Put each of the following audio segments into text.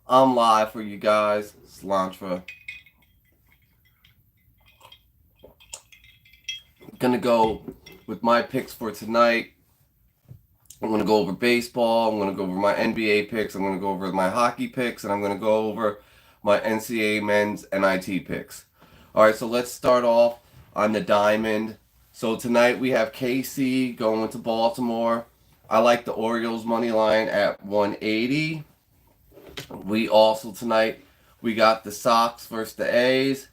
I'm live for you guys. Cilantro. Gonna go with my picks for tonight. I'm gonna go over baseball. I'm gonna go over my NBA picks. I'm gonna go over my hockey picks, and I'm gonna go over my NCAA men's NIT picks. All right, so let's start off on the diamond. So tonight we have KC going to Baltimore. I like the Orioles money line at 180. We also tonight we got the Sox versus the A's.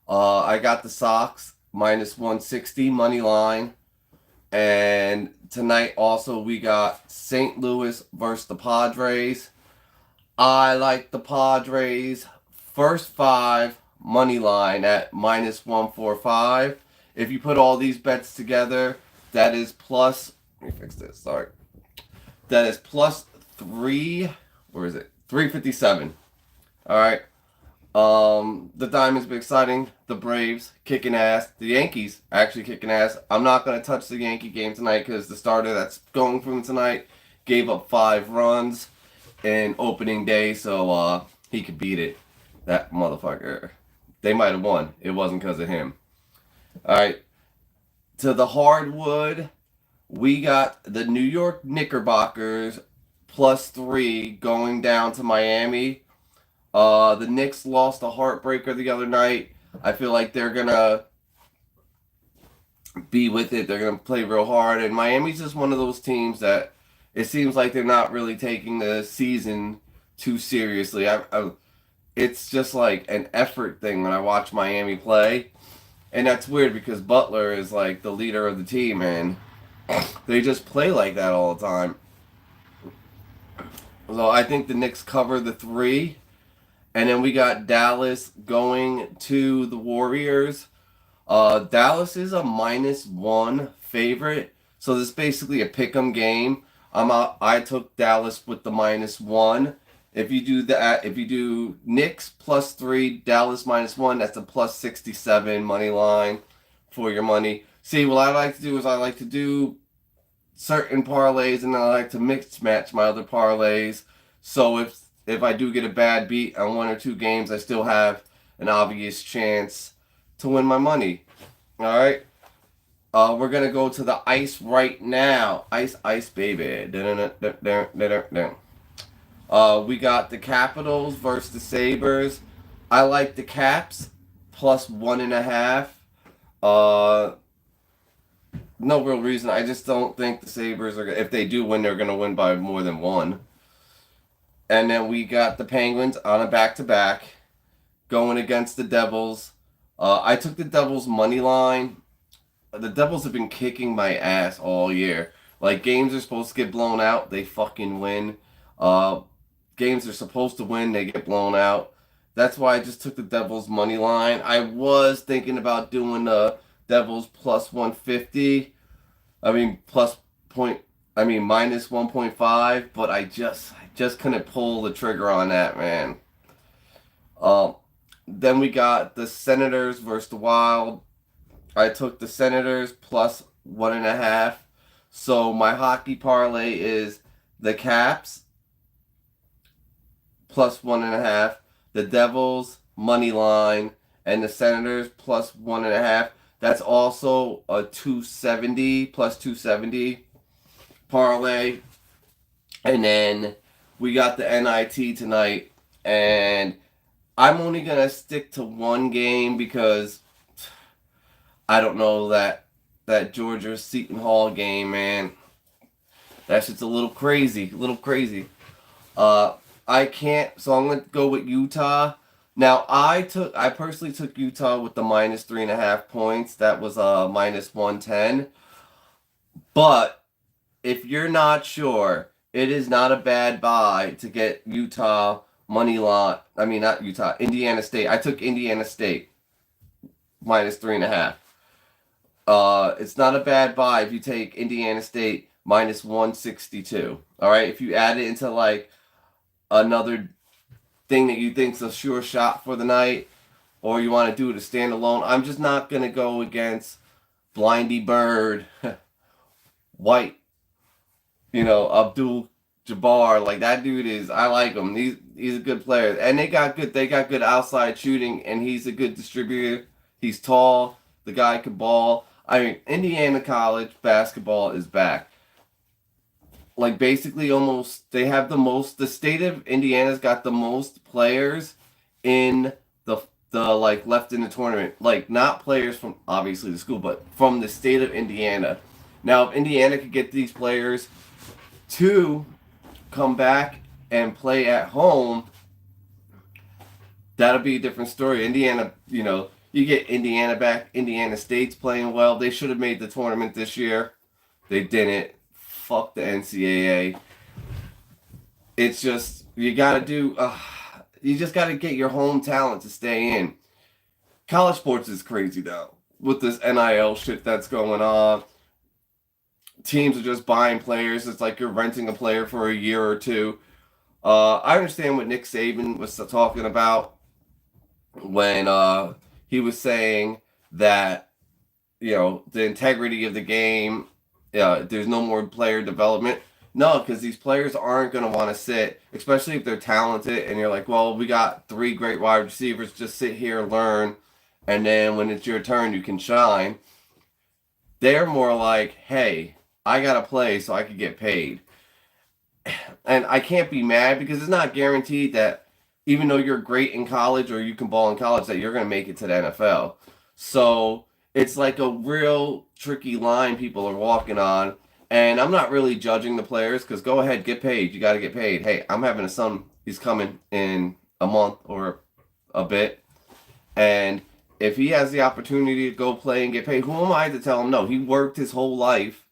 I got the Sox minus 160 money line. And tonight also we got St. Louis versus the Padres. I like the Padres first five money line at minus 145. If you put all these bets together, that is plus. Let me fix this. Sorry. That is plus three. Where is it? 357. All right. The Diamonds be exciting. The Braves kicking ass. The Yankees actually kicking ass. I'm not gonna touch the Yankee game tonight because the starter that's going for him tonight gave up 5 runs in opening day, so he could beat it. That motherfucker. They might have won. It wasn't because of him. All right. To the hardwood, we got the New York Knickerbockers +3 going down to Miami. The Knicks lost a heartbreaker the other night. I feel like they're gonna be with it. They're gonna play real hard, and Miami's just one of those teams that it seems like they're not really taking the season too seriously. It's just like an effort thing when I watch Miami play, and that's weird because Butler is like the leader of the team, and they just play like that all the time. So I think the Knicks cover the 3. And then we got Dallas going to the Warriors. Dallas is a -1 favorite, so this is basically a pick'em game. I took Dallas with the -1. If you do that, if you do Knicks +3, Dallas -1, that's a +67 money line for your money. See, what I like to do is I like to do certain parlays, and then I like to mix match my other parlays. So if I do get a bad beat on 1 or 2 games, I still have an obvious chance to win my money. All right. We're gonna go to the ice right now. Ice, ice, baby. We got the Capitals versus the Sabres. I like the Caps +1.5. Uh, no real reason. I just don't think the Sabres are. If they do win, they're gonna win by more than 1. And then we got the Penguins on a back-to-back going against the Devils. I took the Devils money line. The Devils have been kicking my ass all year. Like, games are supposed to get blown out, they fucking win. Games are supposed to win, they get blown out. That's why I just took the Devils money line. I was thinking about doing the Devils +150. I mean, minus 1.5, but I just couldn't pull the trigger on that, man. Um, then we got the Senators versus the Wild. I took the Senators +1.5. So my hockey parlay is the Caps +1.5, the Devils money line, and the Senators +1.5. That's also a 270 +270 parlay. And then we got the NIT tonight, and I'm only gonna stick to one game because I don't know that Georgia Seton Hall game, man. That shit's a little crazy, Uh, I can't, so I'm gonna go with Utah. Now I personally took Utah with the -3.5 points. That was -110. But if you're not sure, it is not a bad buy to get Utah money line. I mean, not Utah, Indiana State. I took Indiana State -3.5. It's not a bad buy if you take Indiana State -162. All right, if you add it into like another thing that you think's a sure shot for the night, or you want to do it a standalone. I'm just not gonna go against Blindy Bird, White, Abdul Jabbar, like that dude is, I like him. He's a good player, and they got good outside shooting, and he's a good distributor. He's tall. The guy could ball. I mean, Indiana college basketball is back. Like basically, almost they have the most. The state of Indiana's got the most players in the like left in the tournament. Like not players from obviously the school, but from the state of Indiana. Now, if Indiana could get these players to come back and play at home, that'll be a different story. Indiana, you get Indiana back. Indiana State's playing well. They should have made the tournament this year. They didn't. Fuck the NCAA. It's just, you just got to get your home talent to stay in. College sports is crazy, though, with this NIL shit that's going on. Teams are just buying players. It's like you're renting a player for a year or two. I understand what Nick Saban was talking about when he was saying that, the integrity of the game, there's no more player development. No, because these players aren't going to want to sit, especially if they're talented, and you're like, well, we got 3 great wide receivers, just sit here, learn, and then when it's your turn, you can shine. They're more like, hey, I got to play so I can get paid. And I can't be mad because it's not guaranteed that even though you're great in college or you can ball in college, that you're going to make it to the NFL. So it's like a real tricky line people are walking on. And I'm not really judging the players because go ahead, get paid. You got to get paid. Hey, I'm having a son. He's coming in a month or a bit. And if he has the opportunity to go play and get paid, who am I to tell him no? He worked his whole life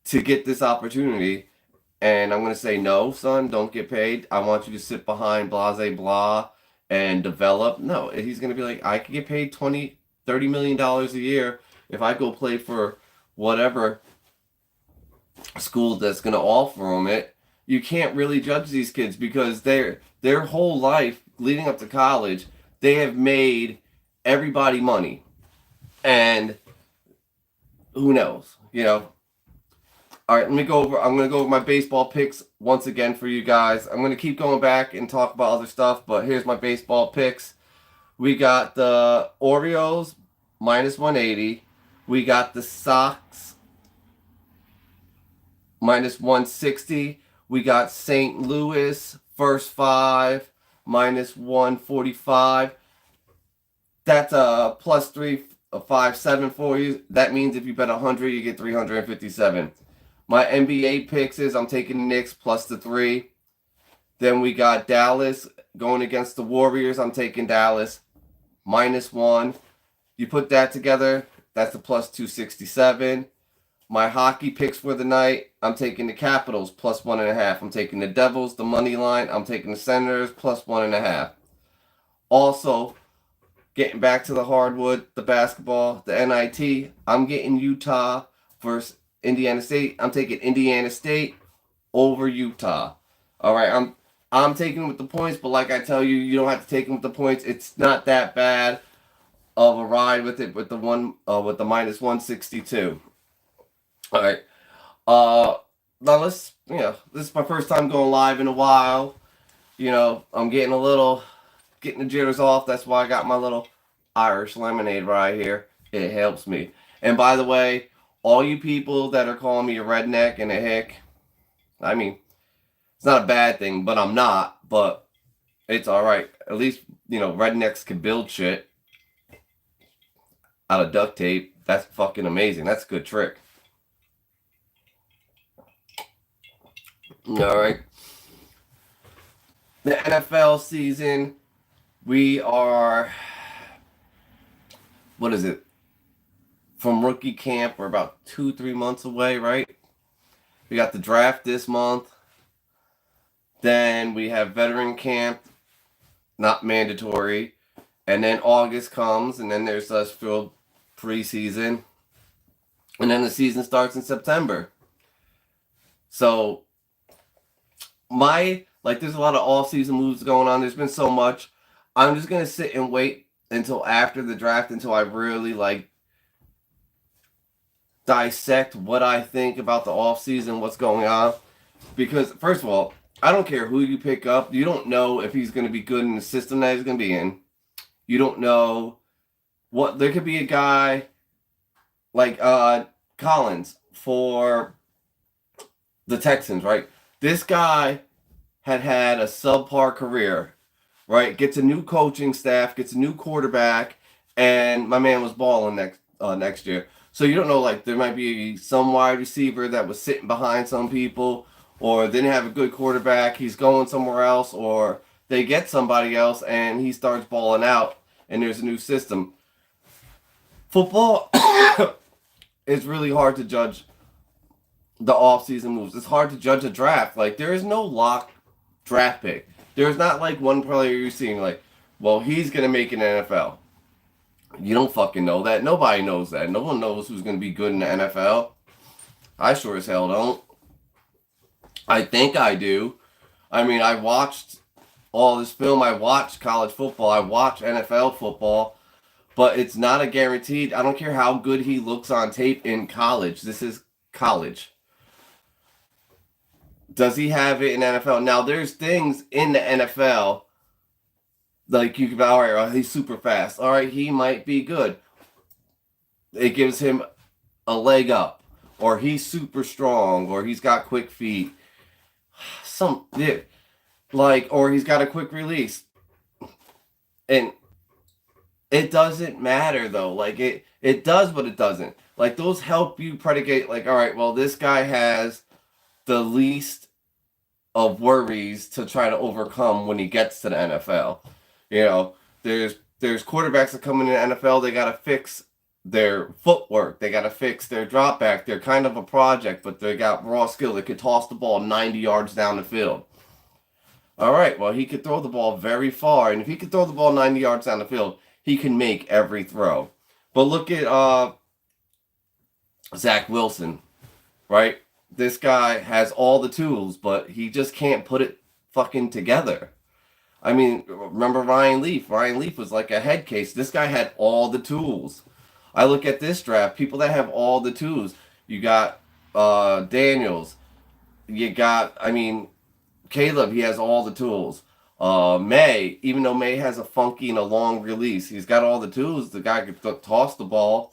to get this opportunity. And I'm going to say, no, son, don't get paid. I want you to sit behind blase blah and develop. No, he's going to be like, I could get paid $20, $30 million a year if I go play for whatever school that's going to offer him it. You can't really judge these kids because their whole life leading up to college, they have made everybody money. And who knows, All right, I'm going to go over my baseball picks once again for you guys. I'm going to keep going back and talk about other stuff, but here's my baseball picks. We got the Orioles minus 180. We got the Sox minus 160. We got St. Louis first 5 minus 145. That's a plus 357 for you. That means if you bet 100, you get 357. My NBA picks is I'm taking the Knicks plus the 3. Then we got Dallas going against the Warriors. I'm taking Dallas minus 1. You put that together, that's a plus 267. My hockey picks for the night, I'm taking the Capitals plus 1.5. I'm taking the Devils, the money line. I'm taking the Senators plus 1.5. Also, getting back to the hardwood, the basketball, the NIT, I'm getting Utah versus Indiana State. I'm taking Indiana State over Utah. All right, I'm taking with the points, but like I tell you, you don't have to take them with the points. It's not that bad of a ride with it with the minus 162. All right. Now this is my first time going live in a while. I'm getting the jitters off. That's why I got my little Irish lemonade right here. It helps me. And by the way, all you people that are calling me a redneck and a hick, I mean, it's not a bad thing, but I'm not. But it's all right. At least, rednecks can build shit out of duct tape. That's fucking amazing. That's a good trick. All right. The NFL season, we are, what is it? From rookie camp, we're about 2-3 months away, right? We got the draft this month. Then we have veteran camp, not mandatory. And then August comes, and then there's us for preseason. And then the season starts in September. So, there's a lot of all-season moves going on. There's been so much. I'm just going to sit and wait until after the draft until I really, dissect what I think about the off season, what's going on. Because, first of all, I don't care who you pick up. You don't know if he's going to be good in the system that he's going to be in. You don't know what. There could be a guy like Collins for the Texans, right? This guy had a subpar career, right? Gets a new coaching staff, gets a new quarterback, and my man was balling next year. So you don't know, like, there might be some wide receiver that was sitting behind some people, or didn't have a good quarterback, he's going somewhere else, or they get somebody else and he starts balling out and there's a new system. Football is really hard to judge the off-season moves. It's hard to judge a draft. Like, there is no lock draft pick. There's not like one player you're seeing like, well, he's going to make an NFL. You don't fucking know that. Nobody knows that. No one knows who's going to be good in the NFL. I sure as hell don't. I think I do. I mean, I watched all this film. I watched college football. I watched NFL football. But it's not a guaranteed. I don't care how good he looks on tape in college. This is college. Does he have it in NFL? Now, there's things in the NFL like you can, all right, he's super fast. All right, he might be good. It gives him a leg up. Or he's super strong. Or he's got quick feet. Or he's got a quick release. And it doesn't matter, though. Like, it does, but it doesn't. Like, those help you predicate, like, all right, well, this guy has the least of worries to try to overcome when he gets to the NFL. You know, there's quarterbacks that come in the NFL, they got to fix their footwork. They got to fix their drop back. They're kind of a project, but they got raw skill. They could toss the ball 90 yards down the field. All right, well, he could throw the ball very far. And if he could throw the ball 90 yards down the field, he can make every throw. But look at Zach Wilson, right? This guy has all the tools, but he just can't put it fucking together. I mean, remember Ryan Leaf? Ryan Leaf was like a head case. This guy had all the tools. I look at this draft, people that have all the tools. You got Daniels. You got, Caleb, he has all the tools. May, even though May has a funky and a long release, he's got all the tools. The guy could toss the ball.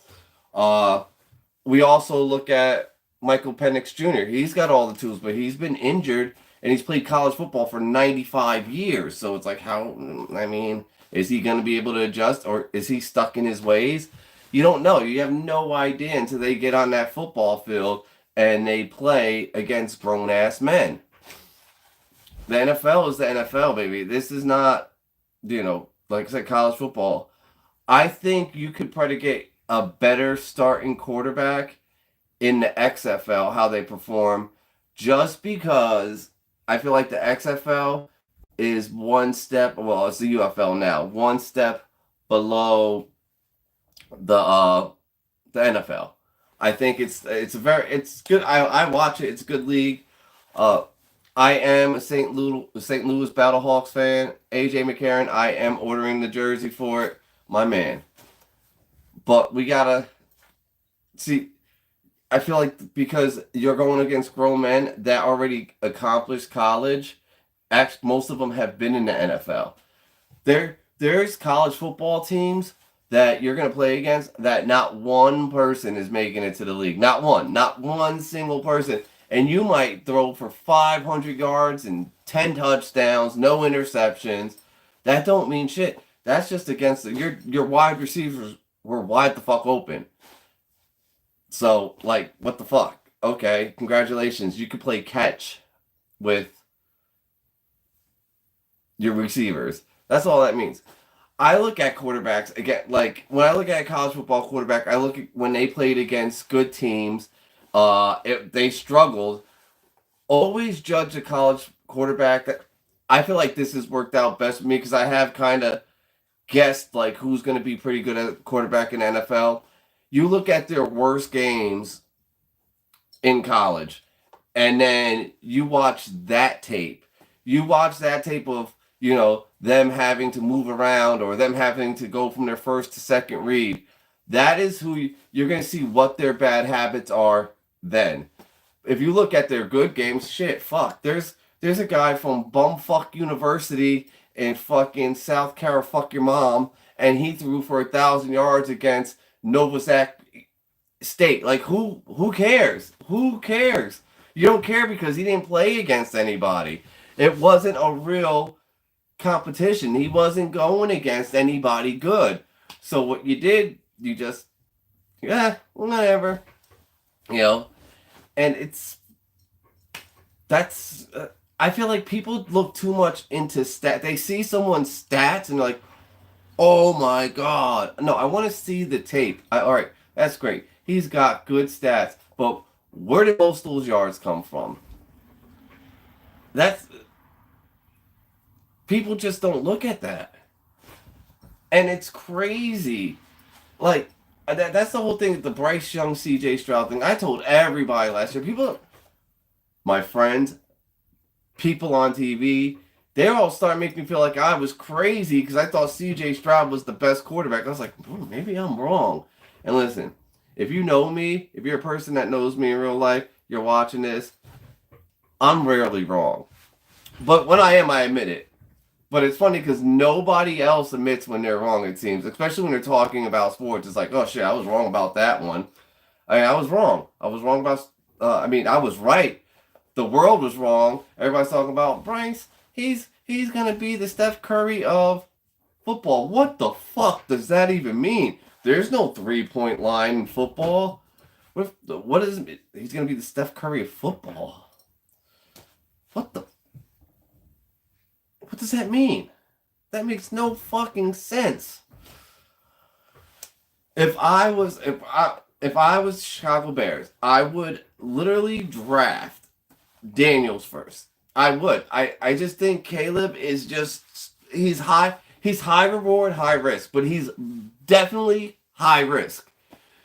We also look at Michael Penix Jr. He's got all the tools, but he's been injured, and he's played college football for 95 years. So it's like, is he going to be able to adjust, or is he stuck in his ways? You don't know. You have no idea until they get on that football field and they play against grown-ass men. The NFL is the NFL, baby. This is not, like I said, college football. I think you could predicate a better starting quarterback in the XFL, how they perform, just because I feel like the XFL is one step, well, it's the UFL now, one step below the NFL. I think it's good. I watch it. It's a good league. I am a St. Louis Battlehawks fan. AJ McCarron, I am ordering the jersey for it. My man. But we gotta see. I feel like because you're going against grown men that already accomplished college, actually most of them have been in the NFL. There's college football teams that you're going to play against that not one person is making it to the league. Not one single person. And you might throw for 500 yards and 10 touchdowns, no interceptions. That don't mean shit. That's just against your wide receivers were wide the fuck open. So, like, what the fuck? Okay, congratulations. You can play catch with your receivers. That's all that means. I look at quarterbacks, again, like, when I look at a college football quarterback, I look at when they played against good teams, if they struggled. Always judge a college quarterback. That I feel like this has worked out best for me because I have kind of guessed, like, who's going to be pretty good at quarterback in the NFL. You look at their worst games in college, and then you watch that tape. You watch that tape of, them having to move around or them having to go from their first to second read. That is who you're going to see what their bad habits are then. if you look at their good games, shit, fuck. There's a guy from bumfuck University in fucking South Carolina, fuck your mom, and he threw for 1,000 yards against Novak State. Like, who cares? Who cares? You don't care because he didn't play against anybody. It wasn't a real competition. He wasn't going against anybody good. So what you did, you just, yeah, whatever. You know, and that's, I feel like people look too much into stats. They see someone's stats and they're like, oh my God. No, I want to see the tape. All right, that's great. He's got good stats, but where did most of those yards come from? That's, people just don't look at that. And it's crazy. Like, that's the whole thing, the Bryce Young, CJ Stroud thing. I told everybody last year, people, my friends, people on TV, they all started making me feel like I was crazy because I thought CJ Stroud was the best quarterback. I was like, maybe I'm wrong. And listen, if you know me, if you're a person that knows me in real life, you're watching this, I'm rarely wrong. But when I am, I admit it. But it's funny because nobody else admits when they're wrong, it seems. Especially when they're talking about sports. It's like, oh shit, I was wrong about that one. I mean, I was wrong. I was wrong about, I was right. The world was wrong. Everybody's talking about Bryce. He's going to be the Steph Curry of football. What the fuck does that even mean? There's no 3-point line in football. What is it? He's going to be the Steph Curry of football. What does that mean? That makes no fucking sense. If I was Chicago Bears, I would literally draft Daniels first. I would. I just think Caleb is he's high reward, high risk, but he's definitely high risk.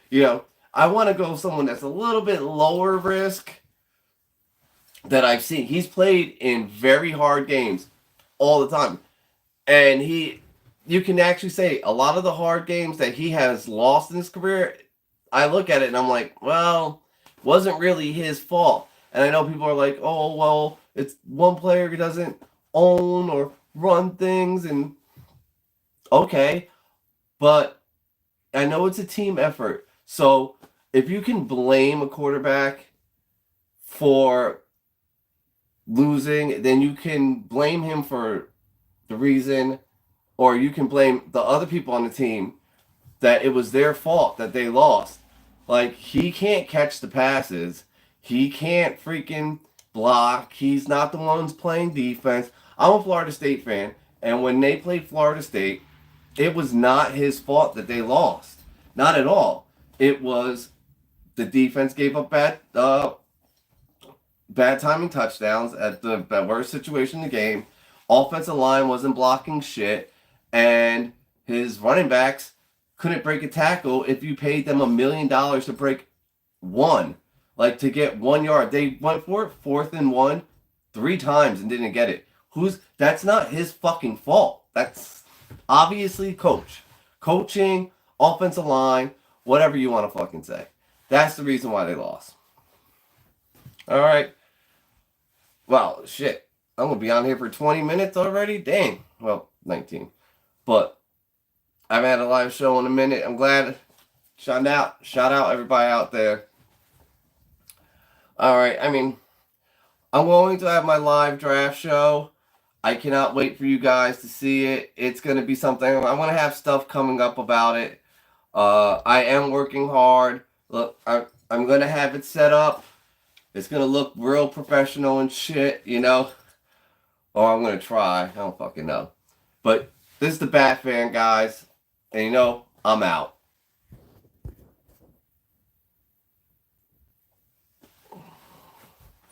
You know, I want to go with someone that's a little bit lower risk that I've seen. He's played in very hard games all the time. And you can actually say a lot of the hard games that he has lost in his career, I look at it and I'm like, well, wasn't really his fault. And I know people are like, oh, well, it's one player who doesn't own or run things. And okay, but I know it's a team effort. So if you can blame a quarterback for losing, then you can blame him for the reason, or you can blame the other people on the team that it was their fault that they lost. Like, he can't catch the passes. He can't freaking block. He's not the ones playing defense. I'm a Florida State fan, and when they played Florida State, it was not his fault that they lost. Not at all. It was the defense gave up bad timing touchdowns at the worst situation in the game. Offensive line wasn't blocking shit, and his running backs couldn't break a tackle if you paid them $1 million to break one. Like, to get 1 yard. They went for it, 4th and 1, 3 times and didn't get it. That's not his fucking fault. That's obviously coaching, offensive line, whatever you want to fucking say. That's the reason why they lost. All right. Well, shit. I'm going to be on here for 20 minutes already? Dang. Well, 19. But I've had a live show in a minute. I'm glad. Shout out everybody out there. All right. I mean, I'm going to have my live draft show. I cannot wait for you guys to see it. It's going to be something. I'm going to have stuff coming up about it. I am working hard. Look, I'm going to have it set up. It's going to look real professional and shit, you know. Or I'm going to try. I don't fucking know. But this is the Batfan, guys. And you know, I'm out.